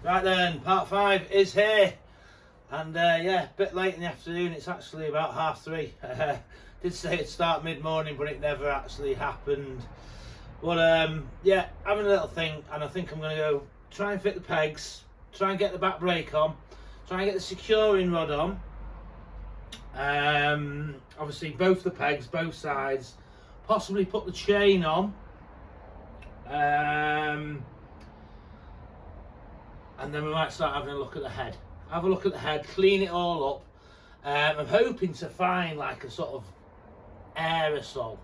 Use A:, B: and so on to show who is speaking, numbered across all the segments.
A: Right then, part 5 is here, and yeah, a bit late in the afternoon. It's actually about 3:30. Did say it'd start mid-morning, but it never actually happened. But yeah, having a little think, and I think I'm going to go try and fit the pegs, try and get the back brake on, try and get the securing rod on. Obviously both the pegs, both sides, possibly put the chain on. And then we might start having a look at the head. Have a look at the head, clean it all up. I'm hoping to find like a sort of aerosol.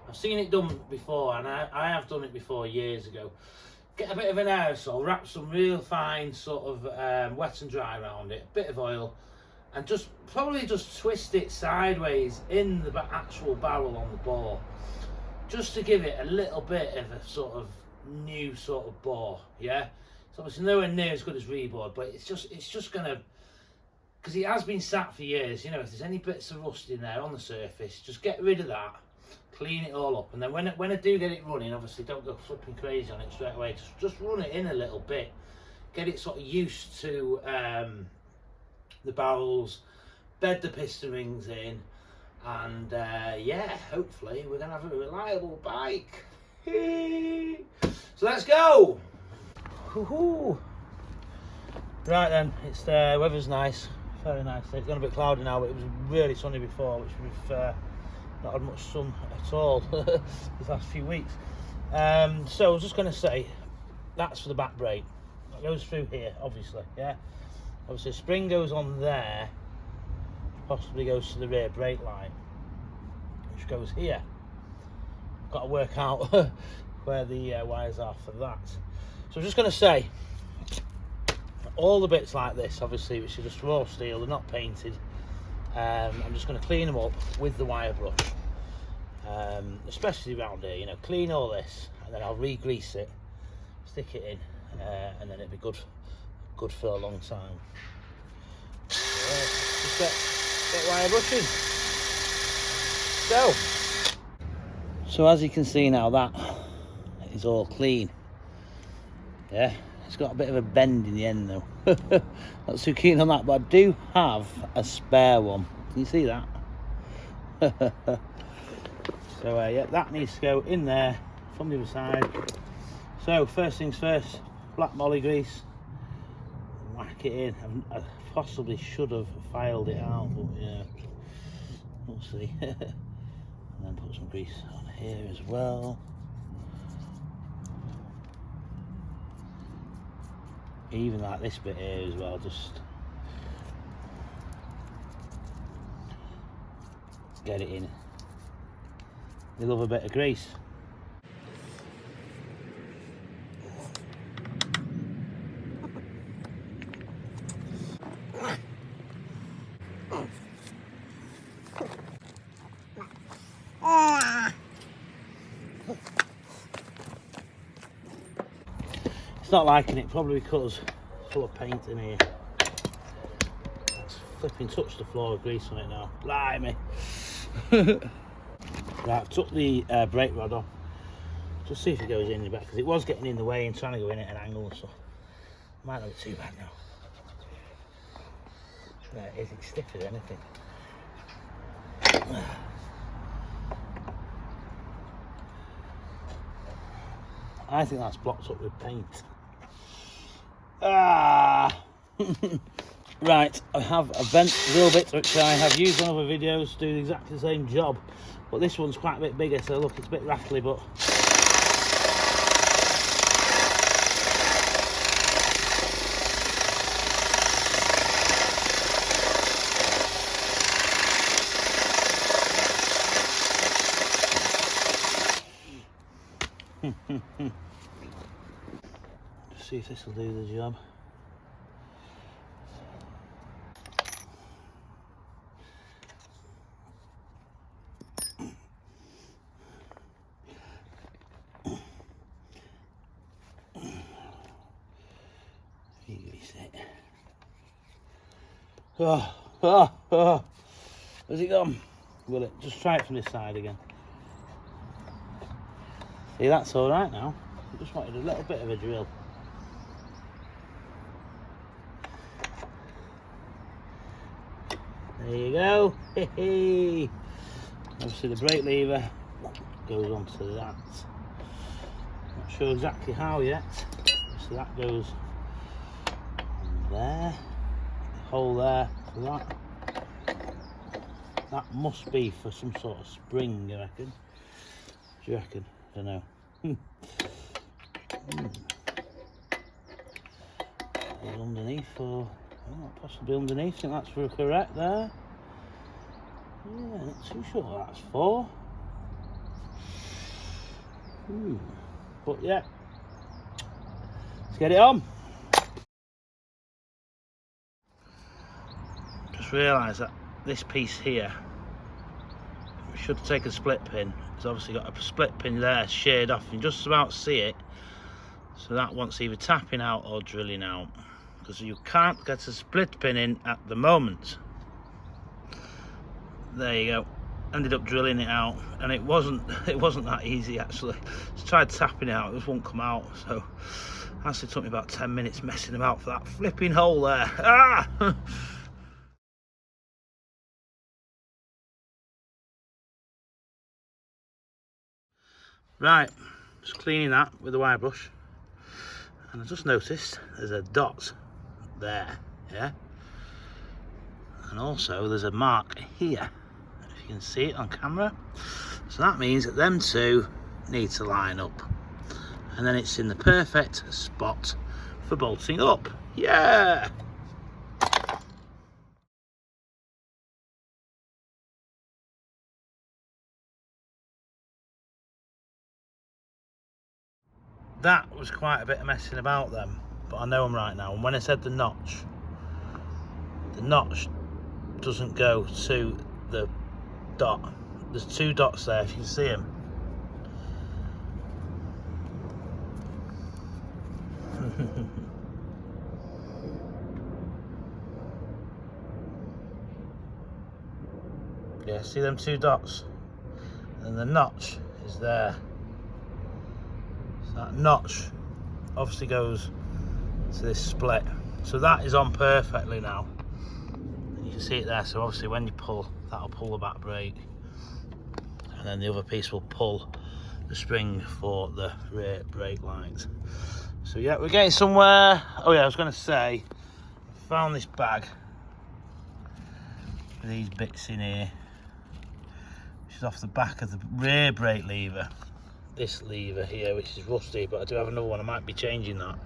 A: I've seen it done before, and I have done it before years ago. Get a bit of an aerosol, wrap some real fine sort of wet and dry around it, a bit of oil, and probably just twist it sideways in the actual barrel on the bore, just to give it a little bit of a sort of new sort of bore. Yeah, it's obviously nowhere near as good as reboard, but it's just gonna, because it has been sat for years. You know, if there's any bits of rust in there on the surface, just get rid of that, clean it all up, and then when I do get it running, obviously don't go flipping crazy on it straight away. Just run it in a little bit, get it sort of used to the barrels, bed the piston rings in, and yeah, hopefully we're gonna have a reliable bike. So let's go. Woohoo. Right then, it's the weather's nice, very nice. It's gone a bit cloudy now, but it was really sunny before, which we've not had much sun at all these last few weeks. So I was just going to say, that's for the back brake. That goes through here, obviously. Yeah, obviously the spring goes on there, possibly goes to the rear brake line, which goes here. Got to work out where the wires are for that. So I'm just going to say, all the bits like this, obviously, which are just raw steel, they're not painted. I'm just going to clean them up with the wire brush, especially around here. You know, clean all this, and then I'll re-grease it, stick it in, and then it'll be good for a long time. Just get wire brushing. So as you can see now, that is all clean. Yeah, it's got a bit of a bend in the end though. Not too keen on that, but I do have a spare one. Can you see that? So yeah, that needs to go in there from the other side. So first things first, black moly grease, whack it in. I possibly should have filed it out, but yeah, we'll see. And then put some grease on here as well. Even like this bit here as well, just get it in. They love a bit of grease. It's not liking it, probably because it's full of paint in here. It's flipping touched the floor with grease on it now. Blimey. Right, I've took the brake rod off. Just see if it goes in the back, because it was getting in the way and trying to go in at an angle, so might not be too bad now. There it is, it's stiff as anything. I think that's blocked up with paint. Right, I have a bent drill bit which I have used on other videos to do exactly the same job, but this one's quite a bit bigger, so look, it's a bit rattly, but just see if this will do the job. Oh, where's it gone? Will it? Just try it from this side again. See, that's all right now. I just wanted a little bit of a drill. There you go. Obviously the brake lever goes onto that. Not sure exactly how yet. So that goes on there. The hole there for that. That must be for some sort of spring, I reckon. Do you reckon? I don't know. Underneath, or possibly underneath. I think that's for correct there. Yeah, not too sure what that's for. But yeah, let's get it on. Just realised that this piece here, we should take a split pin. It's obviously got a split pin there sheared off. You can just about see it. So that wants either tapping out or drilling out, because you can't get a split pin in at the moment. There you go. Ended up drilling it out, and it wasn't that easy actually. Just tried tapping it out, it just won't come out. So actually took me about 10 minutes messing about for that flipping hole there. Ah! Right, just cleaning that with the wire brush, and I just noticed there's a dot there, yeah, and also there's a mark here, if you can see it on camera. So that means that them two need to line up, and then it's in the perfect spot for bolting up. Yeah. That was quite a bit of messing about then, but I know I'm right now. And when I said the notch doesn't go to the dot. There's two dots there, if you can see them. Yeah, see them two dots? And the notch is there. That notch obviously goes to this split, so that is on perfectly now. You can see it there. So obviously when you pull, that'll pull the back brake, and then the other piece will pull the spring for the rear brake lights. So yeah, we're getting somewhere. Oh yeah, I was going to say, I found this bag with these bits in here, which is off the back of the rear brake lever. This lever here, which is rusty, but I do have another one. I might be changing that,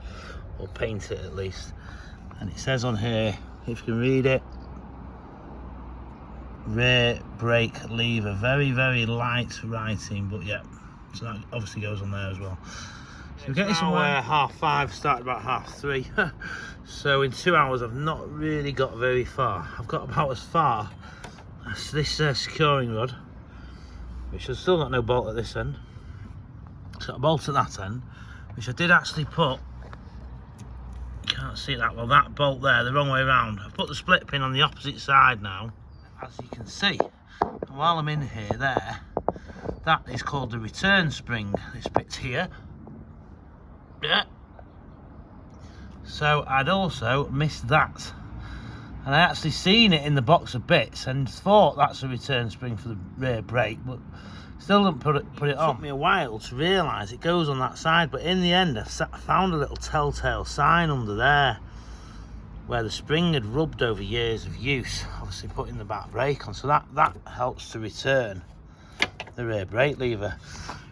A: or paint it at least. And it says on here, if you can read it, rear brake lever. Very, very light writing, but yeah. So that obviously goes on there as well. So we're getting somewhere 5:30, started about 3:30. So in 2 hours, I've not really got very far. I've got about as far as this securing rod, which I've still got no bolt at this end. So a bolt at that end, which I did actually put, you can't see it that well, that bolt there, the wrong way around. I've put the split pin on the opposite side now, as you can see. And while I'm in here, there, that is called the return spring, this bit here. Yeah. So I'd also missed that. And I actually seen it in the box of bits and thought that's a return spring for the rear brake, but still didn't put it on. It took me a while to realise it goes on that side, but in the end I found a little telltale sign under there where the spring had rubbed over years of use, obviously putting the back brake on. So that helps to return the rear brake lever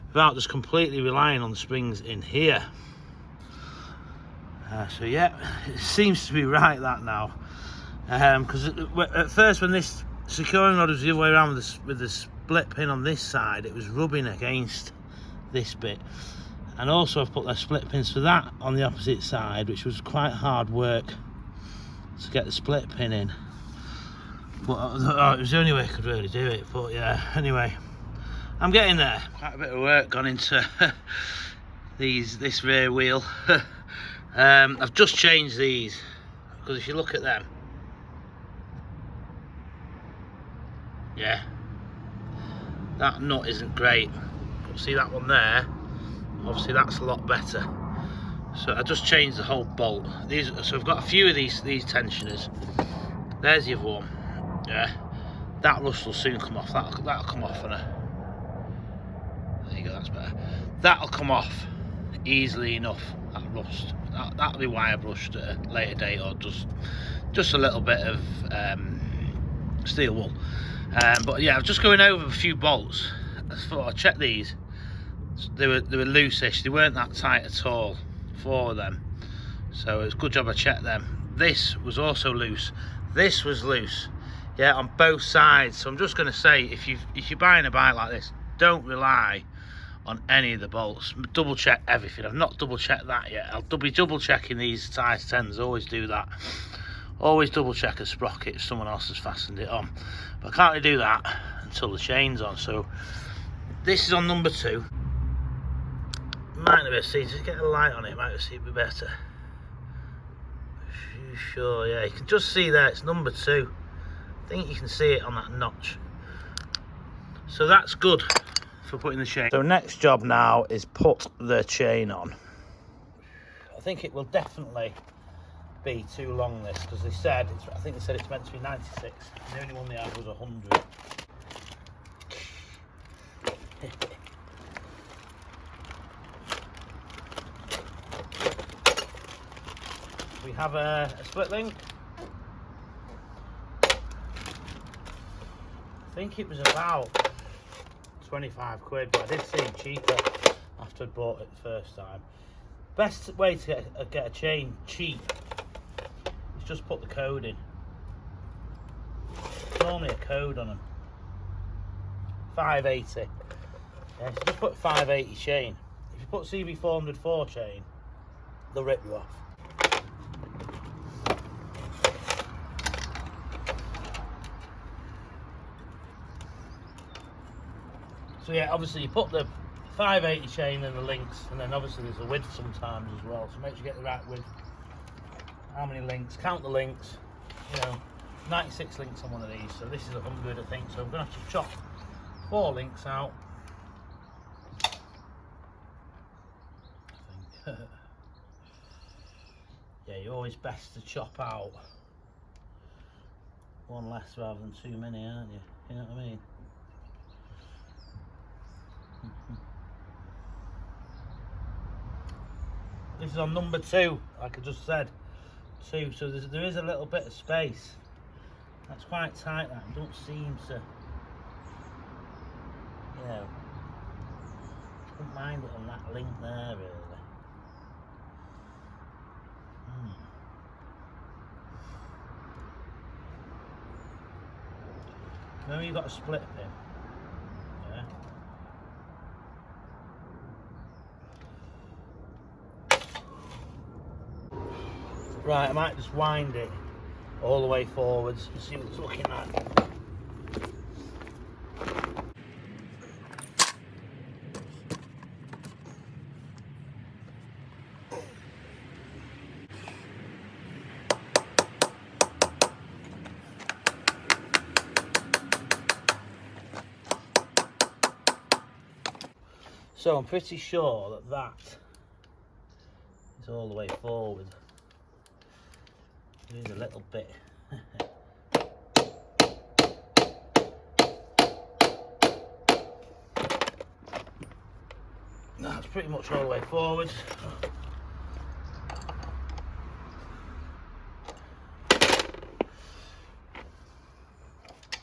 A: without just completely relying on the springs in here. So yeah, it seems to be right that now. Because at first when this securing rod was the other way around with the split pin on this side, it was rubbing against this bit. And also I've put the split pins for that on the opposite side, which was quite hard work to get the split pin in. But it was the only way I could really do it. But yeah, anyway, I'm getting there. Quite a bit of work gone into this rear wheel. I've just changed these, because if you look at them, yeah, that nut isn't great. But see that one there? Obviously that's a lot better. So I just changed the whole bolt. So I've got a few of these tensioners. There's the other one. Yeah, that rust will soon come off. That'll come off on a. There you go, that's better. That'll come off easily enough, that rust. That'll be wire brushed at a later date, or just a little bit of steel wool. But yeah, I was just going over a few bolts. I thought I'd check these. They were loose-ish. They weren't that tight at all, 4 of them. So it's a good job I checked them. This was also loose. This was loose. Yeah, on both sides. So I'm just going to say, if you're buying a bike like this, don't rely on any of the bolts. Double check everything. I've not double checked that yet. I'll be double checking these size 10s. Always do that. Always double check a sprocket if someone else has fastened it on. But I can't really do that until the chain's on. So this is on number 2. Might not be able to see. Just get a light on it. Might see it be better. Sure, yeah. You can just see there. It's number 2. I think you can see it on that notch. So that's good for putting the chain. So next job now is put the chain on. I think it will definitely be too long, this, because they said I think they said it's meant to be 96. And the only one they had was 100. We have a split link. I think it was about 25 quid, but I did see it cheaper after I'd bought it the first time. Best way to get a chain cheap is just put the code in. There's normally a code on them. 580. Yeah, so just put 580 chain. If you put CB400 4 chain, they'll rip you off. So yeah, obviously you put the 580 chain in the links, and then obviously there's a width sometimes as well, so make sure you get the right width. How many links? Count the links. You know, 96 links on one of these, so this is 100 I think, so I'm going to have to chop 4 links out. I think. Yeah, you're always best to chop out one less rather than too many, aren't you? You know what I mean? This is on number 2, like I just said. 2, so there is a little bit of space. That's quite tight, that. Don't seem to, you know, don't mind it on that link there, really. Remember, you've got a split pin. Yeah. Right, I might just wind it all the way forwards and see what it's looking like. So I'm pretty sure that is all the way forward. There is a little bit. That's pretty much all the way forward.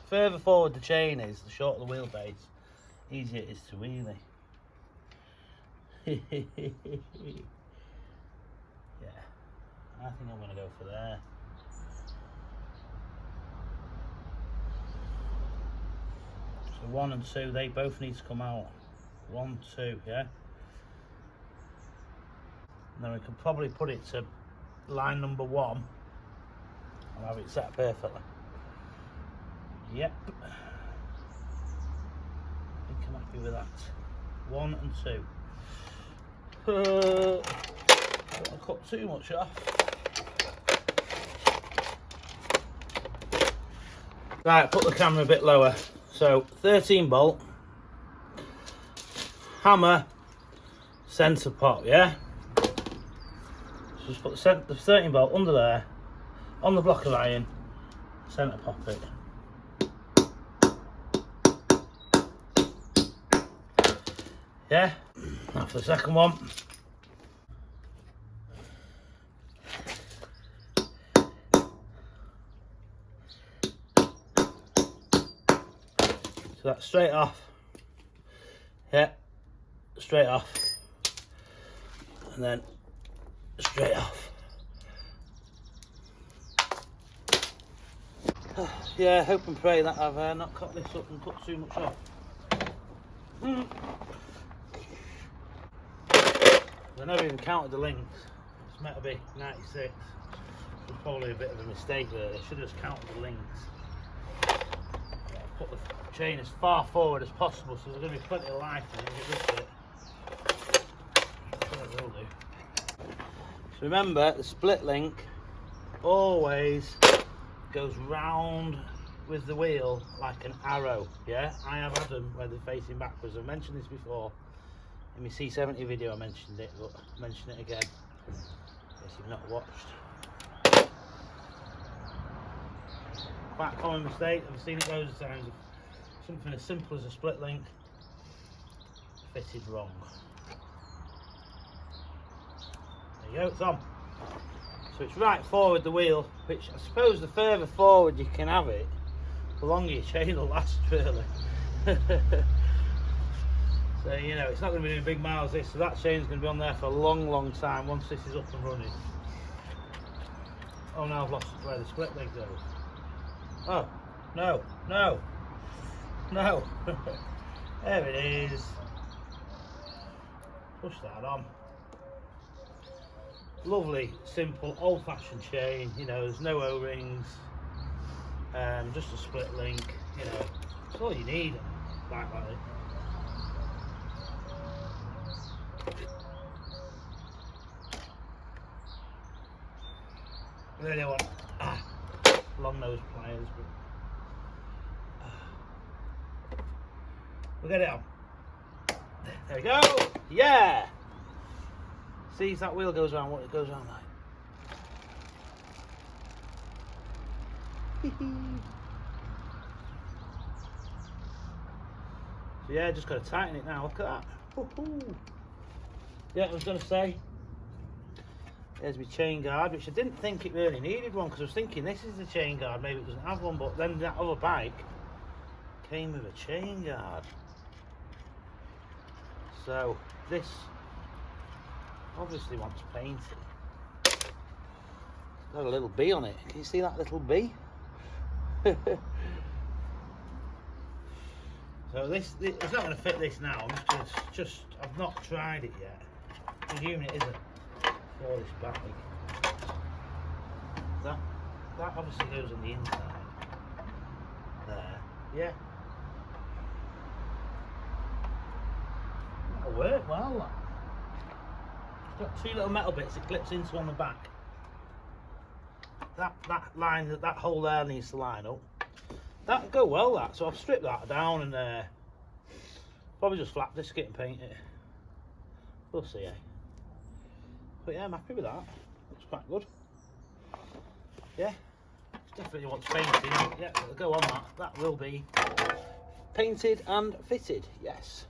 A: Further forward the chain is, the shorter the wheelbase, easier it is to wheelie. Yeah, I think I'm going to go for there. So 1 and 2, they both need to come out. 1, 2, yeah. And then we can probably put it to line number 1 and have it set perfectly. Yep. I think I'm happy with that. 1 and 2. Don't want to cut too much off. Right, put the camera a bit lower. So 13 bolt, hammer, centre pop, yeah? So just put the 13 bolt under there, on the block of iron, centre pop it. Yeah, now for the second one. So that's straight off. Yeah, straight off. And then straight off. Yeah, hope and pray that I've not cut this up and cut too much off. I never even counted the links. It's meant to be 96. It was probably a bit of a mistake there. I should have just counted the links. Put the chain as far forward as possible so there's going to be plenty of life in it. That's what it will do. So remember, the split link always goes round with the wheel like an arrow. Yeah, I have had them where they're facing backwards. I've mentioned this before in my C70 video. I mentioned it, but I'll mention it again in case you've not watched. Quite a common mistake. I've seen it loads of times. Something as simple as a split link fitted wrong. There you go, it's on. So it's right forward the wheel, which I suppose the further forward you can have it, the longer your chain will last, really. So, you know, it's not going to be doing big miles this, so that chain's going to be on there for a long, long time once this is up and running. Oh, now I've lost where the split link goes. Oh, no, no, no. There it is. Push that on. Lovely, simple, old-fashioned chain. You know, there's no O-rings. Just a split link. You know, it's all you need. Like that. Really want long nose pliers, but we'll get it on. There we go. Yeah. See if that wheel goes around, what it goes around like. So yeah, just got to tighten it now. Look at that. Yeah, I was going to say, there's my chain guard, which I didn't think it really needed one, because I was thinking this is the chain guard, maybe it doesn't have one, but then that other bike came with a chain guard. So this obviously wants painting. It's got a little bee on it. Can you see that little bee? So this it's not going to fit this now. I'm just I've not tried it yet. Presuming it isn't for this bike. That obviously goes on the inside. There, yeah. That'll work well. It's got two little metal bits it clips into on the back. That line, that hole there needs to line up. That'll go well, that. So I've stripped that down and probably just flat disc it and paint it. We'll see, eh? But yeah, I'm happy with that. Looks quite good. Yeah, definitely wants painting. Yeah, it'll go on that. That will be painted and fitted, yes.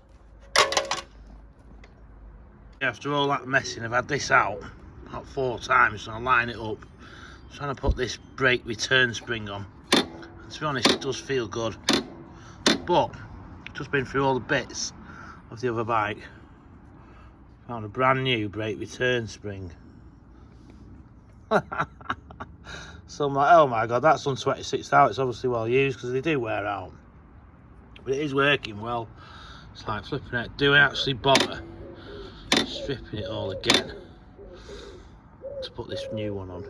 A: After all that messing, I've had this out about 4 times and I line it up. I'm trying to put this brake return spring on. And to be honest, it does feel good. But, just been through all the bits of the other bike. Found a brand new brake return spring. So I'm like, oh my god, that's on 26 out. It's obviously well used because they do wear out. But it is working well. It's like flipping it. Do I actually bother stripping it all again to put this new one on?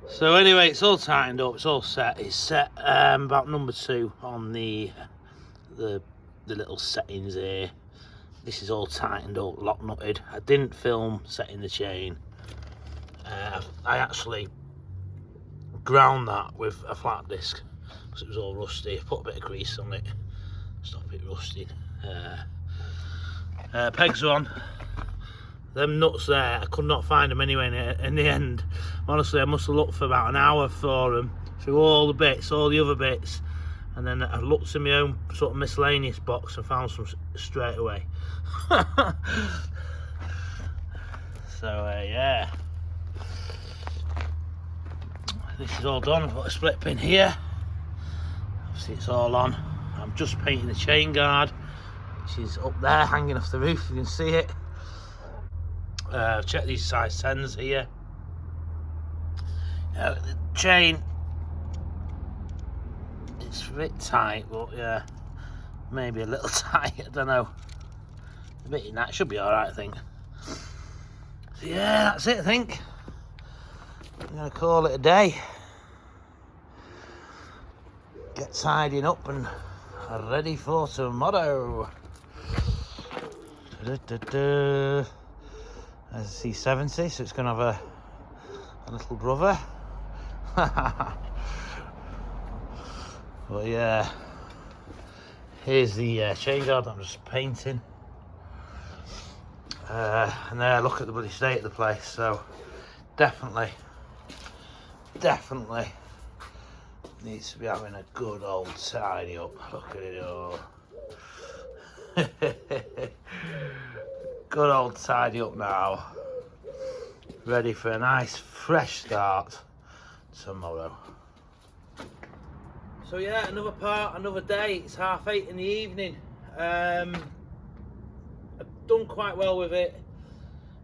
A: So anyway, it's all tightened up, it's all set. It's set about number 2 on the little settings here. This is all tightened up, lock nutted. I didn't film setting the chain. I actually ground that with a flat disc because it was all rusty. I put a bit of grease on it, stop it rusting. Pegs are on. Them nuts there, I could not find them anyway in the end. Honestly, I must have looked for about an hour for them, through all the bits, all the other bits, And then I looked in my own sort of miscellaneous box and found some straight away. So yeah, this is all done. I've got a split pin here. Obviously it's all on. I'm just painting the chain guard, which is up there hanging off the roof, you can see it. Check these size 10s here. The chain, it's a bit tight, but yeah, maybe a little tight, I don't know. A bit in that, should be alright I think. So yeah, that's it I think. I'm gonna call it a day. Get tidying up and ready for tomorrow. There's a C70, so it's gonna have a little brother. But yeah, here's the chain guard that I'm just painting. And there, look at the bloody state of the place. So definitely needs to be having a good old tidy up. Look at it all. Good old tidy up now. Ready for a nice fresh start tomorrow. So yeah, another part, another day. It's 8:30 in the evening. I've done quite well with it.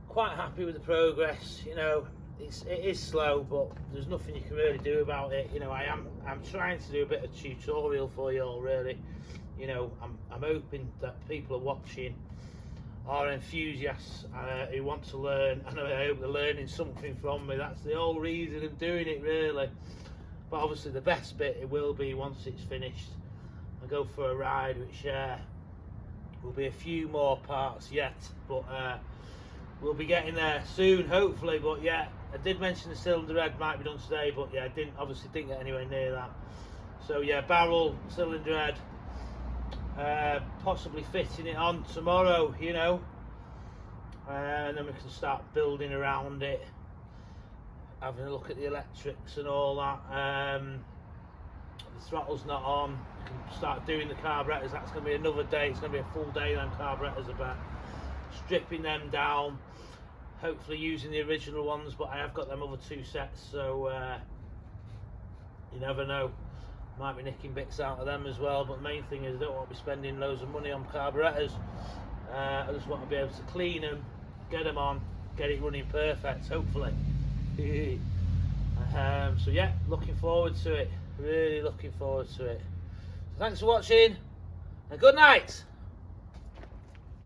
A: Quite happy with the progress. You know, it is slow, but there's nothing you can really do about it. You know, I'm trying to do a bit of tutorial for you all, really. You know, I'm hoping that people are watching are enthusiasts who want to learn, and I hope they're learning something from me. That's the whole reason of doing it, really. But obviously the best bit it will be once it's finished. I go for a ride, which will be a few more parts yet, but we'll be getting there soon, hopefully. But yeah, I did mention the cylinder head might be done today, but yeah, I obviously didn't get anywhere near that. So yeah, barrel, cylinder head, possibly fitting it on tomorrow, you know, and then we can start building around it, having a look at the electrics and all that. The throttle's not on, we can start doing the carburetors. That's going to be another day. It's going to be a full day then, carburetors, I bet. Stripping them down, hopefully using the original ones, but I have got them other two sets, so you never know, might be nicking bits out of them as well. But the main thing is I don't want to be spending loads of money on carburetors. I just want to be able to clean them, get them on, get it running perfect, hopefully. So yeah, looking forward to it, really looking forward to it. So thanks for watching and good night.